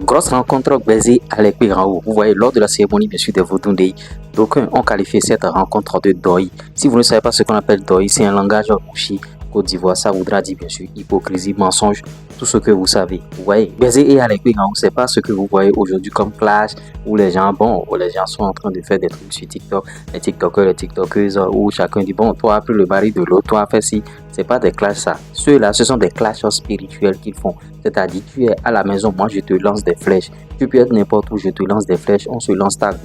Grosse rencontre Baiser avec Pirao. Vous voyez, lors de la cérémonie, bien sûr, des Vodundei, d'aucuns ont qualifié cette rencontre de doi. Si vous ne savez pas ce qu'on appelle doi, c'est un langage Ouchi, Côte d'Ivoire. Ça voudra dire, bien sûr, hypocrisie, mensonge, tout ce que vous savez. Vous voyez, Baiser et avec Pirao, c'est pas ce que vous voyez aujourd'hui comme clash où les gens, où les gens sont en train de faire des trucs sur TikTok, les TikTokers, les TikTokeuses, où chacun dit, bon, toi, après le mari de l'autre, toi, fais ci. C'est pas des clashs, ça. Ceux-là, ce sont des clashs spirituels qu'ils font. C'est-à-dire, tu es à la maison, moi, je te lance des flèches. Tu peux être n'importe où, je te lance des flèches. On se lance tac,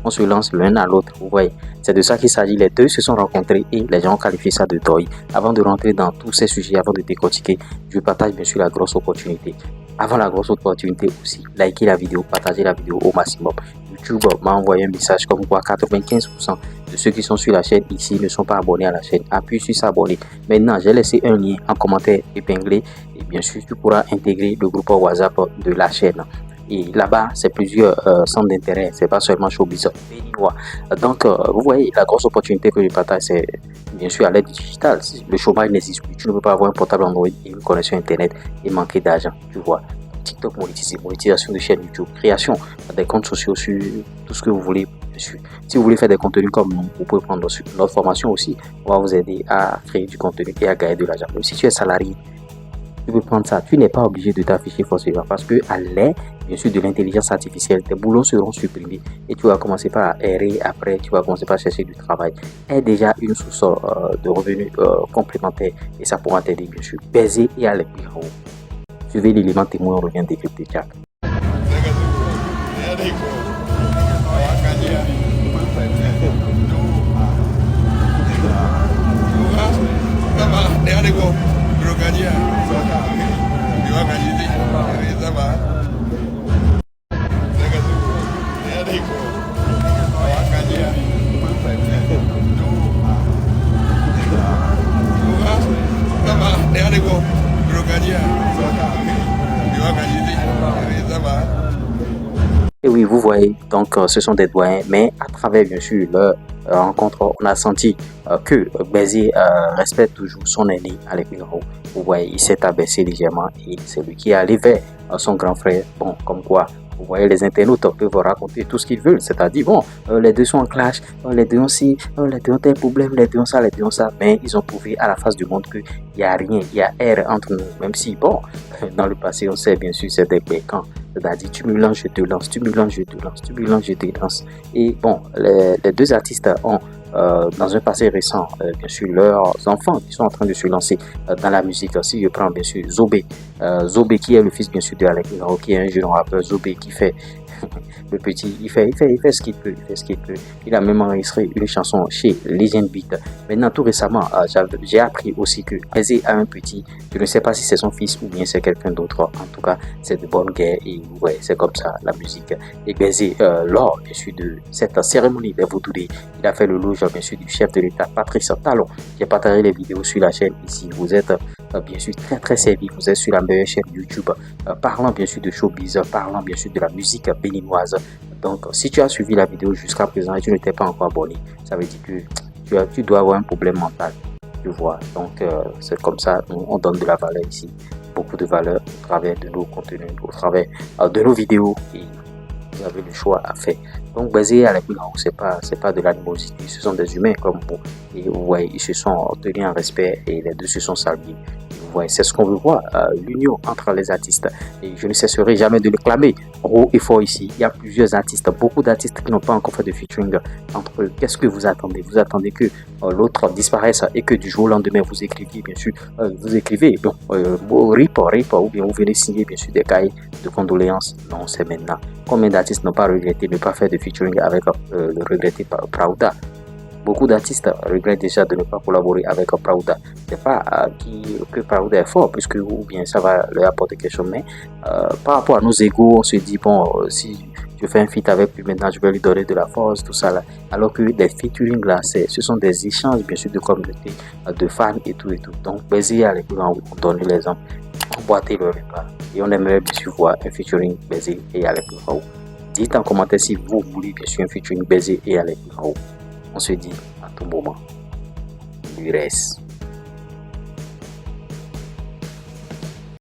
on se lance l'un à l'autre. Vous voyez, c'est de ça qu'il s'agit. Les deux se sont rencontrés et les gens ont qualifié ça de doi. Avant de rentrer dans tous ces sujets, avant de décortiquer, je partage bien sûr la grosse opportunité. Avant la grosse opportunité aussi, likez la vidéo, partagez la vidéo au maximum. YouTube m'a envoyé un message comme quoi 95% de ceux qui sont sur la chaîne ici ne sont pas abonnés à la chaîne. Appuie sur s'abonner. Maintenant, j'ai laissé un lien en commentaire épinglé et bien sûr, tu pourras intégrer le groupe WhatsApp de la chaîne. Et là-bas, c'est plusieurs centres d'intérêt, c'est pas seulement Showbiz béninois. Donc, vous voyez, la grosse opportunité que je partage, c'est bien sûr à l'aide digitale. Le chômage n'existe plus. Tu ne peux pas avoir un portable Android et une connexion Internet et manquer d'argent, tu vois. TikTok monétisé, monétisation de chaîne YouTube, création des comptes sociaux sur tout ce que vous voulez. Si vous voulez faire des contenus comme nous, vous pouvez prendre notre formation aussi. On va vous aider à créer du contenu et à gagner de l'argent. Même si tu es salarié, tu peux prendre ça. Tu n'es pas obligé de t'afficher forcément parce que à l'aide, bien sûr, de l'intelligence artificielle, tes boulots seront supprimés et tu vas commencer par errer. Après, tu vas commencer par chercher du travail. Est déjà une source de revenus complémentaires et ça pourra t'aider, bien sûr. Baiser et aller plus haut. Suivez l'élément témoin, on revient décrypter Jack. Et oui, vous voyez, donc ce sont des doyens, mais à travers bien sûr leur rencontre, on a senti que Baiser respecte toujours son aîné avec Pirao. Vous voyez, il s'est abaissé légèrement et c'est lui qui est allé vers son grand frère. Bon, comme quoi, vous voyez, les internautes peuvent raconter tout ce qu'ils veulent, c'est-à-dire, bon, les deux sont en clash, les deux ont ci, les deux ont tel problème, les deux ont ça, les deux ont ça, mais ils ont prouvé à la face du monde qu'il n'y a rien, il y a air entre nous, même si, bon, dans le passé, on sait bien sûr, c'était quand. C'est-à-dire, tu me lances, je te lance, tu me lances, je te lance, tu me lances, je te lance. Et bon, les deux artistes ont, dans un passé récent, bien sûr, leurs enfants qui sont en train de se lancer dans la musique. Si je prends bien sûr Zobé, Zobé qui est le fils bien sûr de Alec Pirao, qui est un jeune rappeur, Zobé qui fait le petit, il fait ce qu'il peut, il a même enregistré une chanson chez Legend Beat. Maintenant, tout récemment, j'ai appris aussi que Baiser a un petit, je ne sais pas si c'est son fils ou bien c'est quelqu'un d'autre. En tout cas, c'est de bonne guerre et ouais, c'est comme ça la musique. Et Baiser, lors bien sûr de cette cérémonie des Vodundei, il a fait le loge bien sûr du chef de l'État, Patrice Talon. J'ai partagé les vidéos sur la chaîne ici. Vous êtes bien sûr très servi. Vous êtes sur la meilleure chaîne YouTube, parlant bien sûr de showbiz, parlant bien sûr de la musique béninoise. Donc, si tu as suivi la vidéo jusqu'à présent et tu ne t'es pas encore abonné, ça veut dire que tu dois avoir un problème mental. Tu vois. Donc, c'est comme ça, on donne de la valeur ici. Beaucoup de valeur au travers de nos contenus, au travers de nos vidéos. Et vous avez le choix à faire. Donc, Baiser à la Pirao, c'est pas de l'animosité, ce sont des humains comme vous. Et vous voyez, ils se sont tenus en respect et les deux se sont salués. Vous voyez, c'est ce qu'on veut voir, l'union entre les artistes. Et je ne cesserai jamais de le clamer haut et fort ici. Il y a plusieurs artistes, beaucoup d'artistes qui n'ont pas encore fait de featuring entre eux. Qu'est-ce que vous attendez? Vous attendez que l'autre disparaisse et que du jour au lendemain vous écriviez, bien sûr, vous écrivez, bon, rip, ou bien vous venez signer, bien sûr, des cahiers de condoléances. Non, c'est maintenant. Combien d'artistes n'ont pas regretté de ne pas faire de featuring avec le regretté Pravda? Beaucoup d'artistes regrettent déjà de ne pas collaborer avec Pravda. C'est pas que Pravda est fort, puisque ou bien ça va leur apporter quelque chose, mais par rapport à nos égos, on se dit, bon, si je fais un feat avec lui maintenant, je vais lui donner de la force, tout ça là. Alors que des featuring là, ce sont des échanges, bien sûr, de communauté, de fans et tout et tout. Donc, Baiser avec nous, on donne l'exemple, emboîter le repas. Et on aimerait bien sûr voir un featuring Baiser et avec nous. Dites en commentaire si vous voulez bien sûr un featuring Baiser et avec nous. On se dit à tout moment. Du reste.